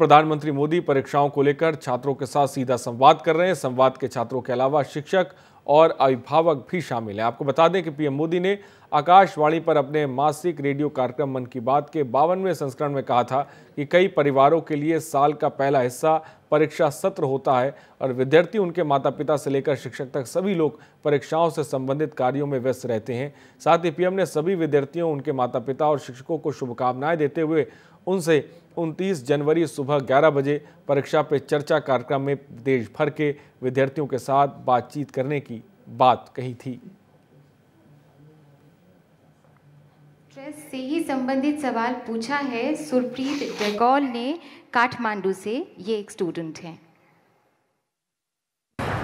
प्रधानमंत्री मोदी परीक्षाओं को लेकर छात्रों के साथ सीधा संवाद कर रहे हैं। संवाद के छात्रों के अलावा शिक्षक और अभिभावक भी शामिल हैं। आपको बता दें कि पीएम मोदी ने आकाशवाणी पर अपने मासिक रेडियो कार्यक्रम मन की बात के 52वें संस्करण में कहा था कि कई परिवारों के लिए साल का पहला हिस्सा परीक्षा सत्र होता है और विद्यार्थी, उनके माता पिता से लेकर शिक्षक तक सभी लोग परीक्षाओं से संबंधित कार्यों में व्यस्त रहते हैं। साथ ही पीएम ने सभी विद्यार्थियों, उनके माता पिता और शिक्षकों को शुभकामनाएं देते हुए उनसे 29 जनवरी सुबह 11 बजे परीक्षा पे चर्चा कार्यक्रम में देश भर के विद्यार्थियों के साथ बातचीत करने की बात कही थी। स्ट्रेस से ही संबंधित सवाल पूछा है सुरप्रीत डेगोल ने काठमांडू से। ये एक स्टूडेंट हैं।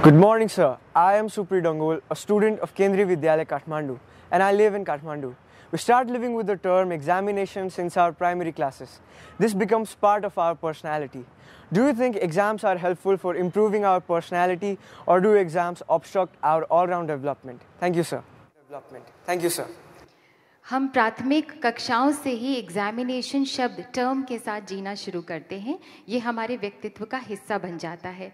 Good morning, sir. I am Supreet Dangol, a student of Kendriya Vidyalaya, Kathmandu, and I live in Kathmandu. We start living with the term examination since our primary classes. This becomes part of our personality. Do you think exams are helpful for improving our personality, or do exams obstruct our all-round development? Thank you, sir. Thank you, sir. हम प्राथमिक कक्षाओं से ही examination शब्द term के साथ जीना शुरू करते हैं। ये हमारे व्यक्तित्व का हिस्सा बन जाता है।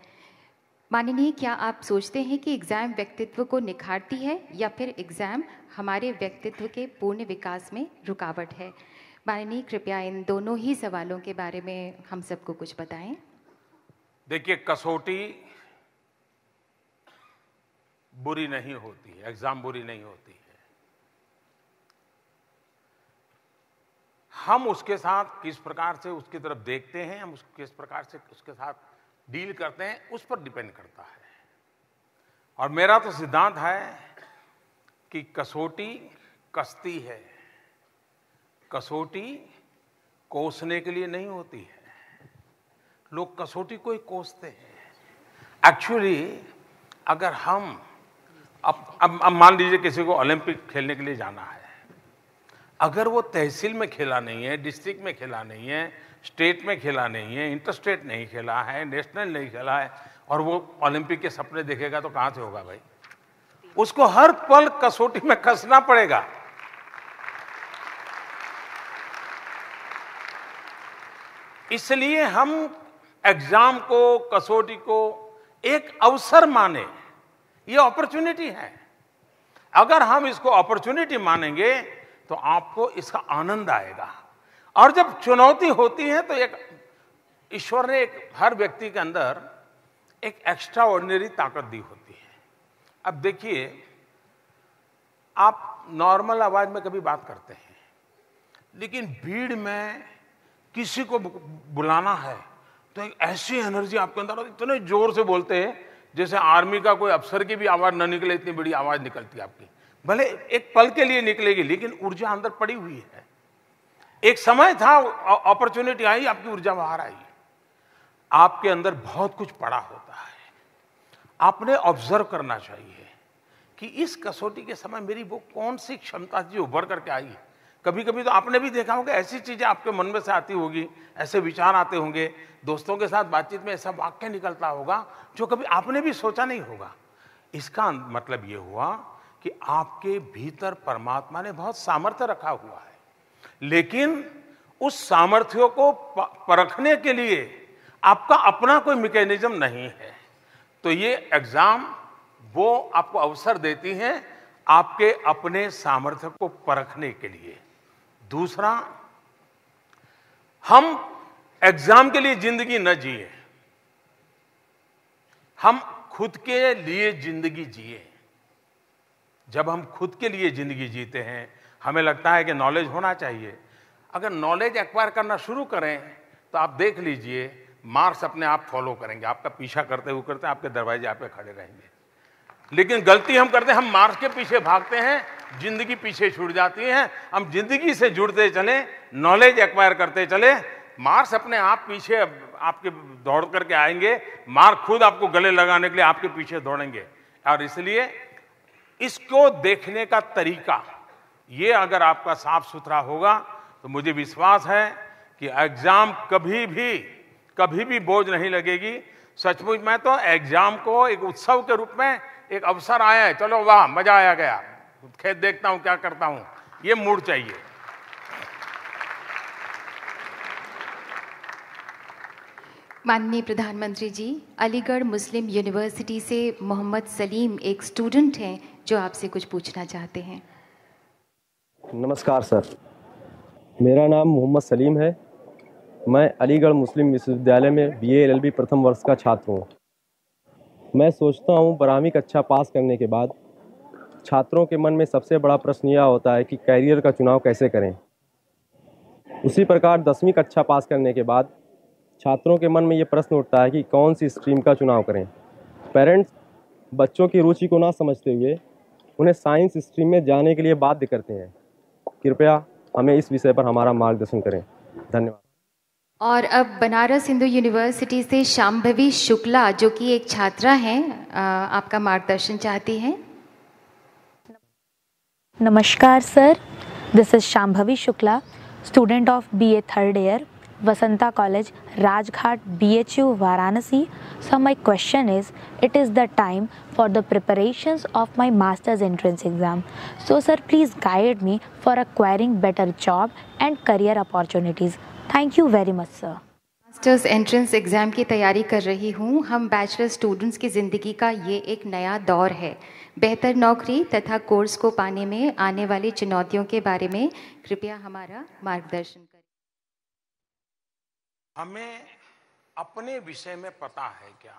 माननीय, क्या आप सोचते हैं कि एग्ज़ाम व्यक्तित्व को निखारती है या फिर एग्ज़ाम हमारे व्यक्तित्व के पूर्ण विकास में रुकावट है? माननीय, कृपया इन दोनों ही सवालों के बारे में हम सबको कुछ बताएं। देखिए, कसौटी बुरी नहीं होती है, एग्ज़ाम बुरी नहीं होती है। हम उसके साथ किस प्रकार से उसकी तरफ देखते हैं, हम किस प्रकार से उसके साथ डील करते हैं, उस पर डिपेंड करता है। और मेरा तो सिद्धांत है कि कसौटी कसती है, कसौटी कोसने के लिए नहीं होती है। लोग कसौटी को ही कोसते हैं। एक्चुअली अगर हम अब मान लीजिए किसी को ओलंपिक खेलने के लिए जाना है, अगर वो तहसील में खेला नहीं है, डिस्ट्रिक्ट में खेला नहीं है, स्टेट में खेला नहीं है, इंटर स्टेट नहीं खेला है, नेशनल नहीं खेला है, और वो ओलंपिक के सपने देखेगा तो कहां से होगा भाई? उसको हर पल कसौटी में कसना पड़ेगा। इसलिए हम एग्जाम को, कसौटी को एक अवसर माने, ये अपॉर्चुनिटी है। अगर हम इसको अपॉर्चुनिटी मानेंगे तो आपको इसका आनंद आएगा। और जब चुनौती होती है तो एक ईश्वर ने एक हर व्यक्ति के अंदर एक एक्स्ट्रा ऑर्डिनरी ताकत दी होती है। अब देखिए, आप नॉर्मल आवाज में कभी बात करते हैं, लेकिन भीड़ में किसी को बुलाना है तो एक ऐसी एनर्जी आपके अंदर, इतने जोर से बोलते हैं जैसे आर्मी का कोई अफसर की भी आवाज न निकले, इतनी बड़ी आवाज निकलती है आपकी। भले एक पल के लिए निकलेगी, लेकिन ऊर्जा अंदर पड़ी हुई है। एक समय था, अपॉर्चुनिटी आई, आपकी ऊर्जा बाहर आई। आपके अंदर बहुत कुछ पड़ा होता है। आपने ऑब्जर्व करना चाहिए कि इस कसौटी के समय मेरी वो कौन सी क्षमता जो उभर करके आई। कभी कभी तो आपने भी देखा होगा, ऐसी चीजें आपके मन में से आती होगी, ऐसे विचार आते होंगे, दोस्तों के साथ बातचीत में ऐसा वाक्य निकलता होगा जो कभी आपने भी सोचा नहीं होगा। इसका मतलब ये हुआ कि आपके भीतर परमात्मा ने बहुत सामर्थ्य रखा हुआ है, लेकिन उस सामर्थ्य को परखने के लिए आपका अपना कोई मैकेनिज्म नहीं है। तो ये एग्जाम वो आपको अवसर देती हैं आपके अपने सामर्थ्य को परखने के लिए। दूसरा, हम एग्जाम के लिए जिंदगी न जिए, हम खुद के लिए जिंदगी जिए। जब हम खुद के लिए जिंदगी जीते हैं, हमें लगता है कि नॉलेज होना चाहिए। अगर नॉलेज एक्वायर करना शुरू करें तो आप देख लीजिए, मार्क्स अपने आप फॉलो करेंगे, आपका पीछा करते हुए करते आपके दरवाजे आप पे खड़े रहेंगे। लेकिन गलती हम करते हैं, हम मार्क्स के पीछे भागते हैं, जिंदगी पीछे छूट जाती है। हम जिंदगी से जुड़ते चले, नॉलेज एक्वायर करते चले, मार्क्स अपने आप पीछे आपके दौड़ करके आएंगे, मार्क खुद आपको गले लगाने के लिए आपके पीछे दौड़ेंगे। और इसलिए इसको देखने का तरीका, ये अगर आपका साफ सुथरा होगा तो मुझे विश्वास है कि एग्जाम कभी भी बोझ नहीं लगेगी। सचमुच में तो एग्जाम को एक उत्सव के रूप में एक अवसर आया है, चलो वाह मजा आया गया, खेत देखता हूं, क्या करता हूं, ये मूड चाहिए। माननीय प्रधानमंत्री जी, अलीगढ़ मुस्लिम यूनिवर्सिटी से मोहम्मद सलीम एक स्टूडेंट हैं जो आपसे कुछ पूछना चाहते हैं। नमस्कार सर, मेरा नाम मोहम्मद सलीम है। मैं अलीगढ़ मुस्लिम विश्वविद्यालय में BA LLB प्रथम वर्ष का छात्र हूँ। मैं सोचता हूँ 12वीं कक्षा पास करने के बाद छात्रों के मन में सबसे बड़ा प्रश्न यह होता है कि कैरियर का चुनाव कैसे करें। उसी प्रकार 10वीं कक्षा पास करने के बाद छात्रों के मन में ये प्रश्न उठता है कि कौन सी स्ट्रीम का चुनाव करें। पेरेंट्स बच्चों की रुचि को ना समझते हुए उन्हें साइंस स्ट्रीम में जाने के लिए बाध्य करते हैं। कृपया हमें इस विषय पर हमारा मार्गदर्शन करें। धन्यवाद। और अब बनारस हिंदू यूनिवर्सिटी से शांभवी शुक्ला जो कि एक छात्रा हैं, आपका मार्गदर्शन चाहती हैं। नमस्कार sir, this is Shambhavi Shukla, student of BA third year, Vasanta College, Rajghat, BHU, Varanasi. So my question is, it is the time for the preparations of my master's entrance exam. So sir, please guide me for acquiring better job and career opportunities. Thank you very much sir. Masters entrance exam की तैयारी कर रही हूँ। हम bachelor students की ज़िंदगी का ये एक नया दौर है। बेहतर नौकरी तथा कोर्स को पाने में आने वाली चुनौतियों के बारे में कृपया हमारा मार्गदर्शन करें। हमें अपने विषय में पता है क्या?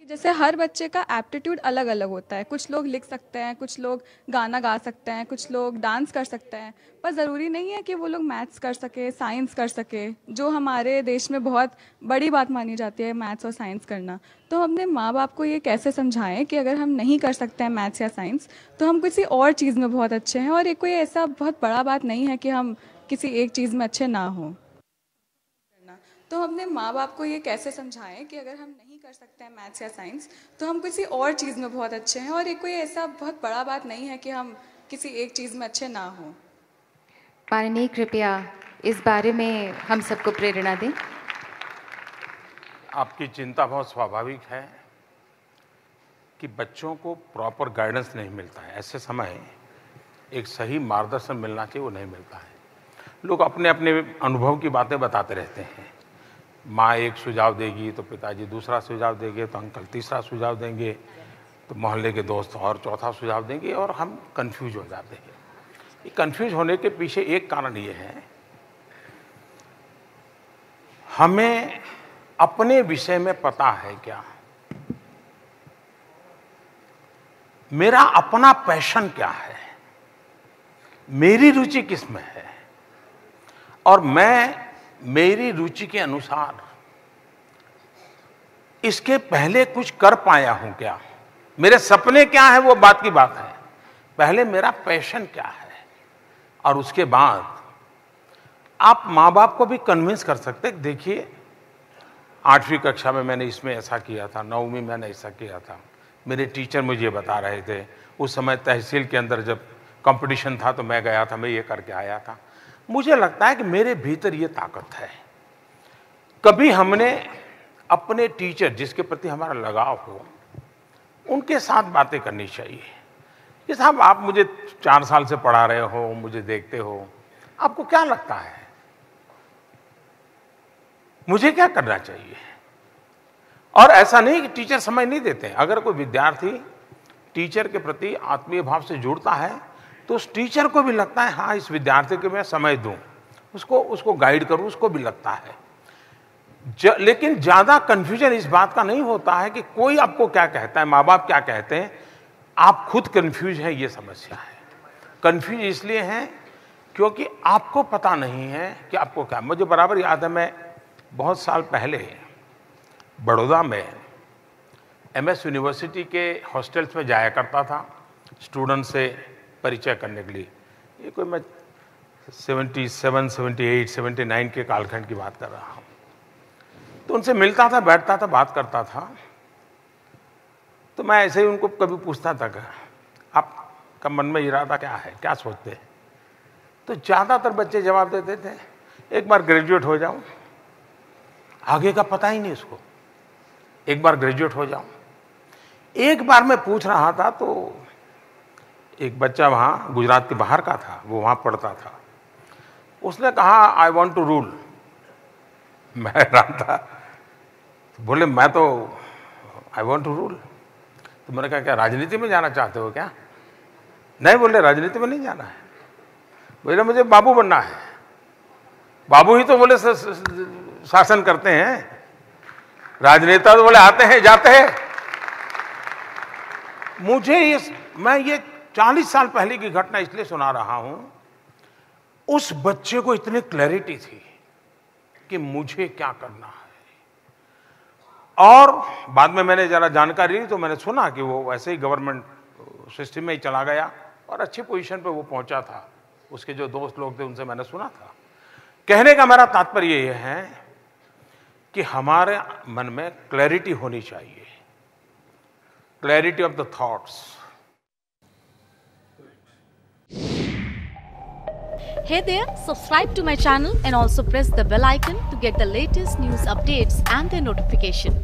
जैसे हर बच्चे का एप्टीट्यूड अलग अलग होता है। कुछ लोग लिख सकते हैं, कुछ लोग गाना गा सकते हैं, कुछ लोग डांस कर सकते हैं, पर ज़रूरी नहीं है कि वो लोग मैथ्स कर सके, साइंस कर सके, जो हमारे देश में बहुत बड़ी बात मानी जाती है मैथ्स और साइंस करना। तो हम अपने माँ बाप को ये कैसे समझाएं कि अगर हम नहीं कर सकते हैं मैथ्स या साइंस तो हम किसी और चीज़ में बहुत अच्छे हैं, और ये कोई ऐसा बहुत बड़ा बात नहीं है कि हम किसी एक चीज़ में अच्छे ना हों। तो हम अपने माँ बाप को ये कैसे समझाएं कि अगर हम नहीं कर सकते हैं मैथ्स या साइंस तो हम किसी और चीज़ में बहुत अच्छे हैं, और ये कोई ऐसा बहुत बड़ा बात नहीं है कि हम किसी एक चीज़ में अच्छे ना हों। माननीय कृपया इस बारे में हम सबको प्रेरणा दें। आपकी चिंता बहुत स्वाभाविक है कि बच्चों को प्रॉपर गाइडेंस नहीं मिलता है। ऐसे समय एक सही मार्गदर्शन मिलना चाहिए, वो नहीं मिलता है। लोग अपने अपने अनुभव की बातें बताते रहते हैं। माँ एक सुझाव देगी तो पिताजी दूसरा सुझाव देंगे, तो अंकल तीसरा सुझाव देंगे, तो मोहल्ले के दोस्त और चौथा सुझाव देंगे, और हम कंफ्यूज हो जाते हैं। ये कंफ्यूज होने के पीछे एक कारण ये है, हमें अपने विषय में पता है क्या, मेरा अपना पैशन क्या है, मेरी रुचि किस में है, और मैं मेरी रुचि के अनुसार इसके पहले कुछ कर पाया हूं क्या, मेरे सपने क्या है, वो बात की बात है। पहले मेरा पैशन क्या है, और उसके बाद आप माँ बाप को भी कन्विंस कर सकते। देखिए 8वीं कक्षा में मैंने इसमें ऐसा किया था, 9वीं मैंने ऐसा किया था, मेरे टीचर मुझे बता रहे थे। उस समय तहसील के अंदर जब कंपटीशन था तो मैं गया था, मैं ये करके आया था। मुझे लगता है कि मेरे भीतर ये ताकत है। कभी हमने अपने टीचर जिसके प्रति हमारा लगाव हो, उनके साथ बातें करनी चाहिए कि साहब आप मुझे 4 साल से पढ़ा रहे हो, मुझे देखते हो, आपको क्या लगता है मुझे क्या करना चाहिए। और ऐसा नहीं कि टीचर समझ नहीं देते। अगर कोई विद्यार्थी टीचर के प्रति आत्मीय भाव से जुड़ता है तो उस टीचर को भी लगता है हाँ इस विद्यार्थी को मैं समय दूं, उसको गाइड करूं, उसको भी लगता है। लेकिन ज्यादा कंफ्यूजन इस बात का नहीं होता है कि कोई आपको क्या कहता है, माँ बाप क्या कहते हैं, आप खुद कंफ्यूज हैं, ये समस्या है। कंफ्यूज इसलिए हैं क्योंकि आपको पता नहीं है कि आपको क्या। मुझे बराबर याद है, मैं बहुत साल पहले बड़ौदा में MS यूनिवर्सिटी के हॉस्टल्स में जाया करता था स्टूडेंट से परिचय करने के लिए। ये कोई मैं 77, 78, 79 के कालखंड की बात कर रहा हूँ। तो उनसे मिलता था, बैठता था, बात करता था। तो मैं ऐसे ही उनको कभी पूछता था कि आपका मन में इरादा क्या है, क्या सोचते हैं। तो ज़्यादातर बच्चे जवाब देते थे एक बार ग्रेजुएट हो जाऊं, आगे का पता ही नहीं उसको, एक बार ग्रेजुएट हो जाऊं। एक बार मैं पूछ रहा था तो एक बच्चा वहाँ गुजरात के बाहर का था, वो वहाँ पढ़ता था। उसने कहा आई वांट टू रूल। मैं हैरान था तो बोले मैं तो आई वॉन्ट टू रूल। तो मैंने कहा क्या राजनीति में जाना चाहते हो क्या? नहीं, बोले राजनीति में नहीं जाना है, बोले मुझे बाबू बनना है। बाबू ही तो बोले शासन करते हैं, राजनेता तो बोले आते हैं जाते हैं। मैं ये 40 साल पहले की घटना इसलिए सुना रहा हूं, उस बच्चे को इतनी क्लैरिटी थी कि मुझे क्या करना है। और बाद में मैंने जरा जानकारी ली तो मैंने सुना कि वो वैसे ही गवर्नमेंट सिस्टम में ही चला गया और अच्छी पोजीशन पे वो पहुंचा था। उसके जो दोस्त लोग थे उनसे मैंने सुना था। कहने का मेरा तात्पर्य ये है कि हमारे मन में क्लैरिटी होनी चाहिए, clarity of the thoughts. Hey there, subscribe to my channel and also press the bell icon to get the latest news updates and their notification.